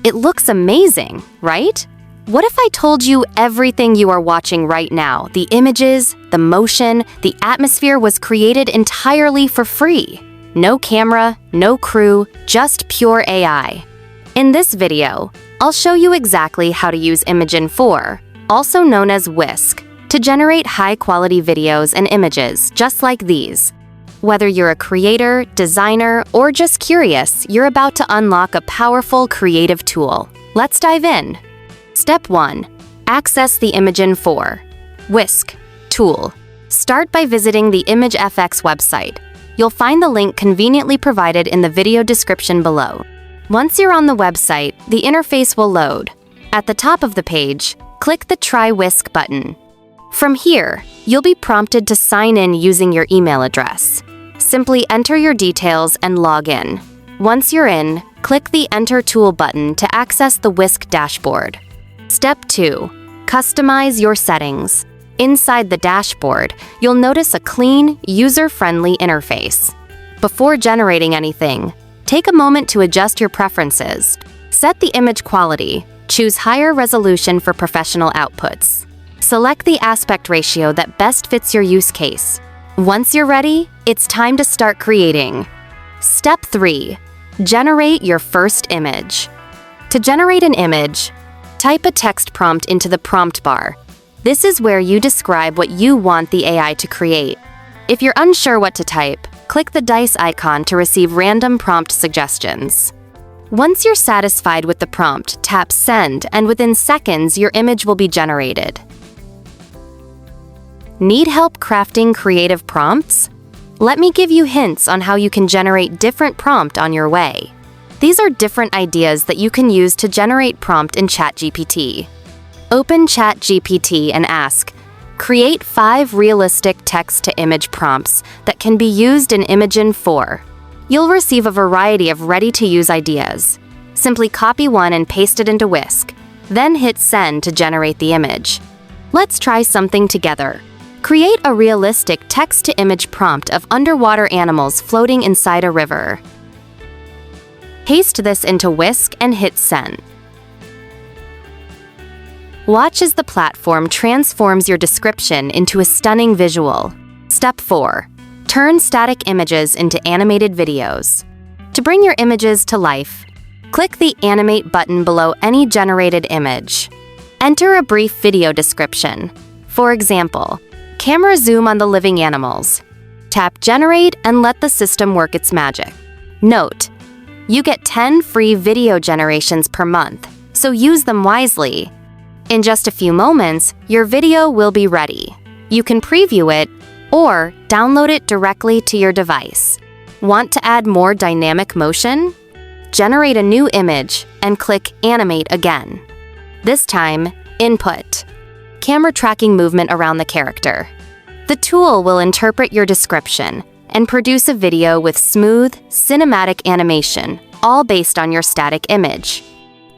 It looks amazing, right? What if I told you everything you are watching right now, the images, the motion, the atmosphere was created entirely for free? No camera, no crew, just pure AI. In this video, I'll show you exactly how to use Imagen4, also known as Whisk, to generate high-quality videos and images just like these. Whether you're a creator, designer, or just curious, you're about to unlock a powerful creative tool. Let's dive in. Step 1. Access the Imagen4 Whisk tool. Start by visiting the Imagen4 website. You'll find the link conveniently provided in the video description below. Once you're on the website, the interface will load. At the top of the page, click the Try Whisk button. From here, you'll be prompted to sign in using your email address. Simply enter your details and log in. Once you're in, click the Enter Tool button to access the Whisk dashboard. Step 2. Customize your settings. Inside the dashboard, you'll notice a clean, user-friendly interface. Before generating anything, take a moment to adjust your preferences. Set the image quality. Choose higher resolution for professional outputs. Select the aspect ratio that best fits your use case. Once you're ready, it's time to start creating. Step 3. Generate your first image. To generate an image, type a text prompt into the prompt bar. This is where you describe what you want the AI to create. If you're unsure what to type, click the dice icon to receive random prompt suggestions. Once you're satisfied with the prompt, tap Send, and within seconds, your image will be generated. Need help crafting creative prompts? Let me give you hints on how you can generate different prompt on your way. These are different ideas that you can use to generate prompt in ChatGPT. Open ChatGPT and ask, create 5 realistic text-to-image prompts that can be used in Imagen4. You'll receive a variety of ready-to-use ideas. Simply copy one and paste it into Whisk, then hit Send to generate the image. Let's try something together. Create a realistic text-to-image prompt of underwater animals floating inside a river. Paste this into Whisk and hit Send. Watch as the platform transforms your description into a stunning visual. Step 4. Turn static images into animated videos. To bring your images to life, click the Animate button below any generated image. Enter a brief video description. For example, camera zoom on the living animals. Tap Generate and let the system work its magic. Note, you get 10 free video generations per month, so use them wisely. In just a few moments, your video will be ready. You can preview it or download it directly to your device. Want to add more dynamic motion? Generate a new image and click Animate again. This time, Input. Camera tracking movement around the character. The tool will interpret your description and produce a video with smooth, cinematic animation, all based on your static image.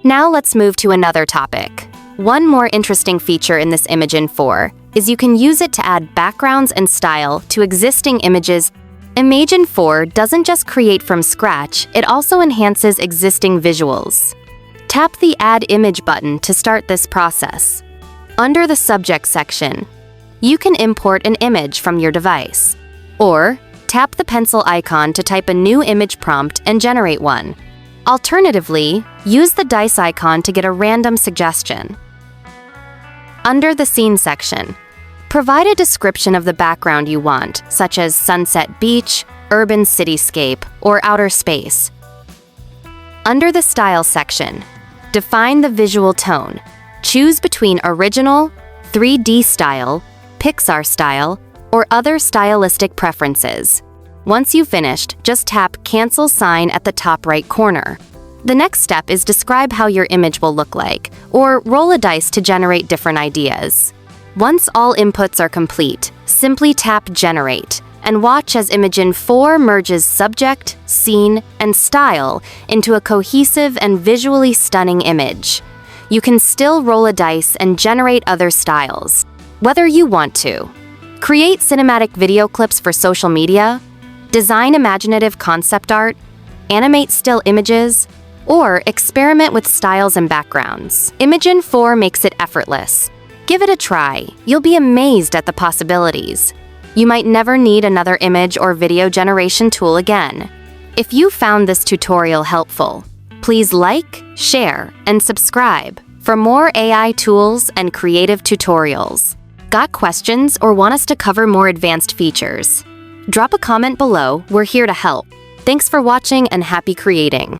Now let's move to another topic. One more interesting feature in this Imagen4 is you can use it to add backgrounds and style to existing images. Imagen4 doesn't just create from scratch, it also enhances existing visuals. Tap the Add Image button to start this process. Under the Subject section, you can import an image from your device. Or tap the pencil icon to type a new image prompt and generate one. Alternatively, use the dice icon to get a random suggestion. Under the Scene section, provide a description of the background you want, such as sunset beach, urban cityscape, or outer space. Under the Style section, define the visual tone. Choose between original, 3D style, Pixar style, or other stylistic preferences. Once you've finished, just tap Cancel sign at the top right corner. The next step is describe how your image will look like, or roll a dice to generate different ideas. Once all inputs are complete, simply tap Generate and watch as Imagen4 merges subject, scene, and style into a cohesive and visually stunning image. You can still roll a dice and generate other styles, whether you want to. Create cinematic video clips for social media, design imaginative concept art, animate still images, Or experiment with styles and backgrounds. Imagen4 makes it effortless. Give it a try. You'll be amazed at the possibilities. You might never need another image or video generation tool again. If you found this tutorial helpful, please like, share, and subscribe for more AI tools and creative tutorials. Got questions or want us to cover more advanced features? Drop a comment below. We're here to help. Thanks for watching and happy creating.